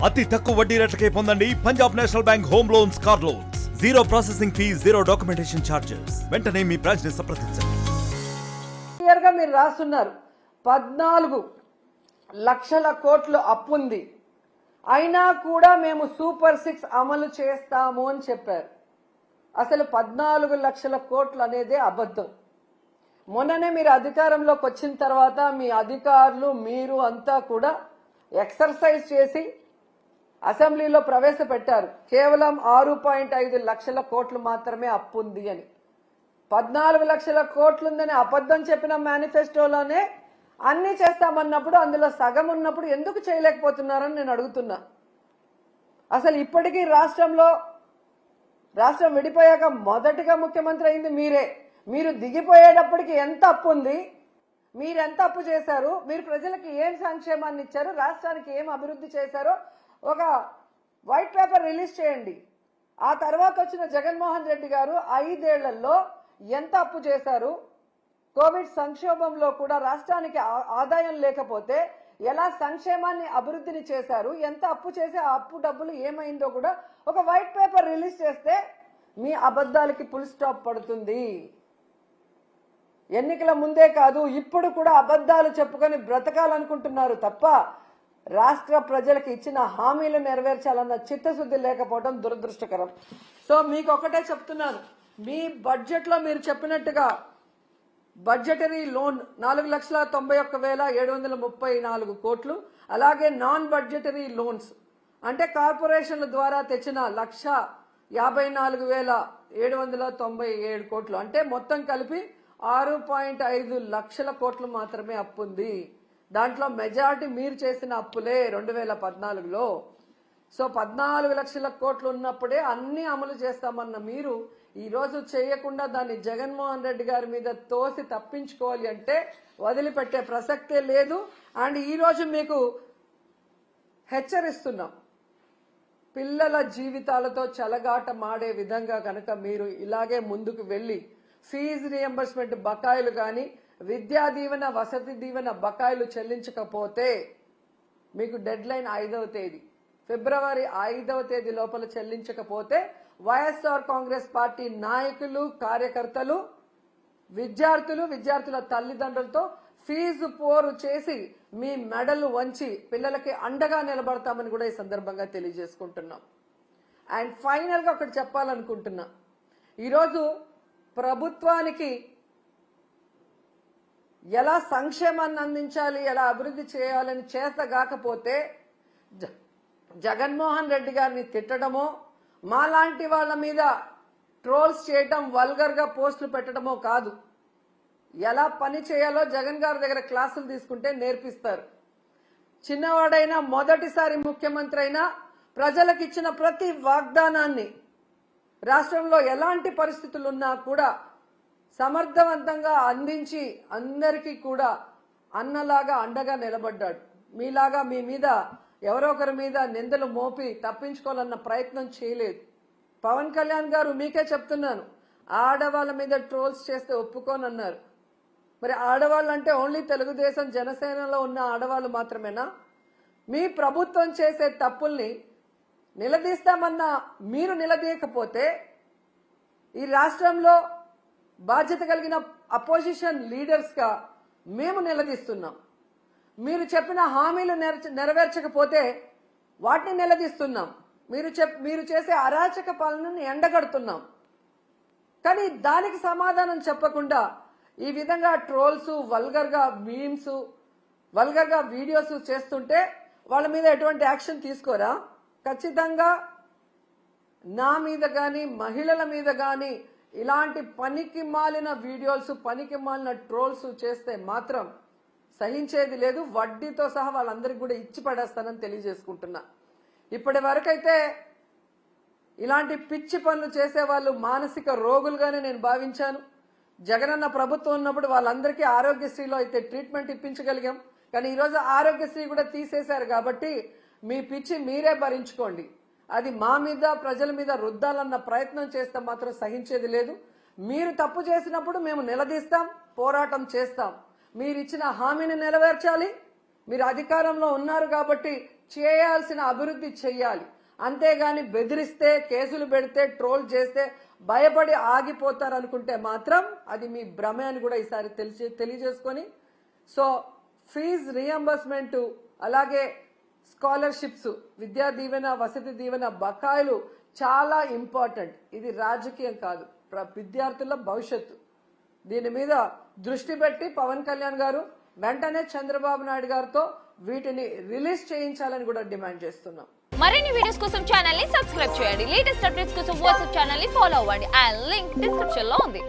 అతి తక్కువ వడ్డీ రేట్లకే పొందండి Punjab national bank home loans, car loans. Zero processing fee, zero documentation charges. వెంటనే మీ బ్రాంచ్ ని సంప్రదించండి. క్లియర్ గా మీరు రాస్తున్నారు 14 లక్షల కోట్లు అప్పుంది, అయినా కూడా మేము సూపర్ 6 అమలు చేస్తాము అని చెప్పారు. అసలు 14 లక్షల కోట్లు అనేది అబద్ధం. మొన్ననే మీరు అధికారంలోకి వచ్చిన తర్వాత మీ అధికారులు మీరు అంతా కూడా ఎక్సర్సైజ్ చేసి అసెంబ్లీలో ప్రవేశపెట్టారు. కేవలం 6.5 లక్షల కోట్లు మాత్రమే అప్పుంది అని. 14 లక్షల కోట్లుందని అబద్ధం చెప్పిన మేనిఫెస్టోలోనే అన్ని చేస్తామన్నప్పుడు అందులో సగం ఉన్నప్పుడు ఎందుకు చేయలేకపోతున్నారని నేను అడుగుతున్నా. అసలు ఇప్పటికీ రాష్ట్రం విడిపోయాక మొదటిగా ముఖ్యమంత్రి అయింది మీరే. మీరు దిగిపోయేటప్పటికి ఎంత అప్పు ఉంది, మీరెంత అప్పు చేశారు, మీరు ప్రజలకు ఏం సంక్షేమాన్ని ఇచ్చారు, రాష్ట్రానికి ఏం అభివృద్ధి చేశారో ఒక వైట్ పేపర్ రిలీజ్ చేయండి. ఆ తర్వాత వచ్చిన జగన్మోహన్ రెడ్డి గారు 5 ఏళ్లలో ఎంత అప్పు చేశారు, కోవిడ్ సంక్షోభంలో కూడా రాష్ట్రానికి ఆదాయం లేకపోతే ఎలా సంక్షేమాన్ని అభివృద్ధిని చేశారు, ఎంత అప్పు చేసి ఆ అప్పు డబ్బులు ఏమైందో కూడా ఒక వైట్ పేపర్ రిలీజ్ చేస్తే మీ అబద్ధాలకి ఫుల్ స్టాప్ పడుతుంది. ఎన్నికల ముందే కాదు, ఇప్పుడు కూడా అబద్ధాలు చెప్పుకొని బ్రతకాలనుకుంటున్నారు తప్ప రాష్ట్ర ప్రజలకు ఇచ్చిన హామీలు నెరవేర్చాలన్న చిత్తశుద్ధి లేకపోవడం దురదృష్టకరం. సో మీకు ఒకటే చెప్తున్నాను, మీ బడ్జెట్ లో మీరు చెప్పినట్టుగా బడ్జెటరీ లోన్ 4,91,734 కోట్లు, అలాగే నాన్ బడ్జెటరీ లోన్స్ అంటే కార్పొరేషన్ల ద్వారా తెచ్చిన 1,54,797 కోట్లు, అంటే మొత్తం కలిపి 6.5 లక్షల కోట్లు మాత్రమే అప్పుంది. దాంట్లో మెజారిటీ మీరు చేసిన అప్పులే 2014లో. సో 14 లక్షల కోట్లు ఉన్నప్పుడే అన్ని అమలు చేస్తామన్న మీరు ఈ రోజు చేయకుండా దాన్ని జగన్మోహన్ రెడ్డి గారి మీద తోసి తప్పించుకోవాలి అంటే వదిలిపెట్టే ప్రసక్తే లేదు. అండ్ ఈ రోజు మీకు హెచ్చరిస్తున్నాం, పిల్లల జీవితాలతో చెలగాట మాడే విధంగా కనుక మీరు ఇలాగే ముందుకు వెళ్లి ఫీజు రియంబర్స్మెంట్ బకాయిలు కానీ విద్యా దీవెన వసతి దీవెన బకాయిలు చెల్లించకపోతే మీకు డెడ్ లైన్ 5వ తేదీ, ఫిబ్రవరి 5వ తేదీ లోపల చెల్లించకపోతే వైఎస్ఆర్ కాంగ్రెస్ పార్టీ నాయకులు, కార్యకర్తలు, విద్యార్థుల తల్లిదండ్రులతో ఫీజు పోరు చేసి మీ మెడలు వంచి పిల్లలకి అండగా నిలబడతామని కూడా ఈ సందర్భంగా తెలియజేసుకుంటున్నాం. అండ్ ఫైనల్ గా ఒకటి చెప్పాలనుకుంటున్నా, ఈరోజు ప్రభుత్వానికి ఎలా సంక్షేమాన్ని అందించాలి, ఎలా అభివృద్ధి చేయాలని చేతగాకపోతే జగన్మోహన్ రెడ్డి గారిని తిట్టడమో, మాలాంటి వాళ్ళ మీద ట్రోల్స్ చేయటం, వల్గర్ గా పోస్టులు పెట్టడమో కాదు, ఎలా పని చేయాలో జగన్ గారి దగ్గర క్లాసులు తీసుకుంటే నేర్పిస్తారు. చిన్నవాడైనా మొదటిసారి ముఖ్యమంత్రి అయినా ప్రజలకు ఇచ్చిన ప్రతి వాగ్దానాన్ని రాష్ట్రంలో ఎలాంటి పరిస్థితులున్నా కూడా సమర్థవంతంగా అందించి అందరికీ కూడా అన్నలాగా అండగా నిలబడ్డాడు. మీలాగా మీ మీద ఎవరో ఒకరి మీద నిందలు మోపి తప్పించుకోవాలన్న ప్రయత్నం చేయలేదు. పవన్ కళ్యాణ్ గారు మీకే చెప్తున్నాను, ఆడవాళ్ళ మీద ట్రోల్స్ చేస్తే ఒప్పుకోనన్నారు. మరి ఆడవాళ్ళు అంటే ఓన్లీ తెలుగుదేశం జనసేనలో ఉన్న ఆడవాళ్ళు మాత్రమేనా? మీ ప్రభుత్వం చేసే తప్పుల్ని నిలదీస్తామన్నా మీరు నిలదీయకపోతే ఈ రాష్ట్రంలో బాధ్యత కలిగిన అపోజిషన్ లీడర్స్ గా మేము నిలదీస్తున్నాం. మీరు చెప్పిన హామీలు నెరవేర్చకపోతే వాటిని నిలదీస్తున్నాం. మీరు చేసే అరాచక పాలనని ఎండగడుతున్నాం. కానీ దానికి సమాధానం చెప్పకుండా ఈ విధంగా ట్రోల్స్, వల్గర్ గా మీమ్స్, వల్గర్ గా వీడియోస్ చేస్తుంటే వాళ్ళ మీద ఎటువంటి యాక్షన్ తీసుకోరా? ఖచ్చితంగా నా మీద గాని, మహిళల మీద గాని ఇలాంటి పనికి మాలిన వీడియోస్, పనికి మాలిన ట్రోల్స్ చేస్తే మాత్రం సహించేది లేదు. వడ్డీతో సహా వాళ్ళందరికీ కూడా ఇచ్చి పడేస్తానని తెలియజేసుకుంటున్నా. ఇప్పటి వరకైతే ఇలాంటి పిచ్చి పనులు చేసే వాళ్ళు మానసిక రోగులుగానే నేను భావించాను. జగనన్న ప్రభుత్వం ఉన్నప్పుడు వాళ్ళందరికీ ఆరోగ్యశ్రీలో అయితే ట్రీట్మెంట్ ఇప్పించగలిగాం. కానీ ఈరోజు ఆరోగ్యశ్రీ కూడా తీసేశారు కాబట్టి మీ పిచ్చి మీరే భరించుకోండి. అది మా మీద, ప్రజల మీద రుద్దాలన్న ప్రయత్నం చేస్తే మాత్రం సహించేది లేదు. మీరు తప్పు చేసినప్పుడు మేము నిలదీస్తాం, పోరాటం చేస్తాం. మీరు ఇచ్చిన హామీని నెరవేర్చాలి. మీరు అధికారంలో ఉన్నారు కాబట్టి చేయాల్సిన అభివృద్ధి చెయ్యాలి. అంతేగాని బెదిరిస్తే, కేసులు పెడితే, ట్రోల్ చేస్తే భయపడి ఆగిపోతారు అనుకుంటే మాత్రం అది మీ భ్రమే అని కూడా ఈసారి తెలియజేసుకొని, సో ఫీజు రియంబర్స్మెంట్, అలాగే స్కాలర్షిప్స్, విద్యా దీవెన, వసతి దీవెన బకాయిలు చాలా ఇంపార్టెంట్. ఇది రాజకీయం కాదు, విద్యార్థుల భవిష్యత్తు. దీని మీద దృష్టి పెట్టి పవన్ కళ్యాణ్ గారు వెంటనే చంద్రబాబు నాయుడు గారితో వీటిని రిలీజ్ చేయించాలని కూడా డిమాండ్ చేస్తున్నాం. మరిన్ని వీడియోస్ కోసం ఛానల్ ని సబ్స్క్రైబ్ చేయండి. లేటెస్ట్ అప్డేట్స్ కోసం వాట్సాప్ ఛానల్ ని ఫాలో అవ్వండి. ఆ లింక్ డిస్క్రిప్షన్ లో ఉంది.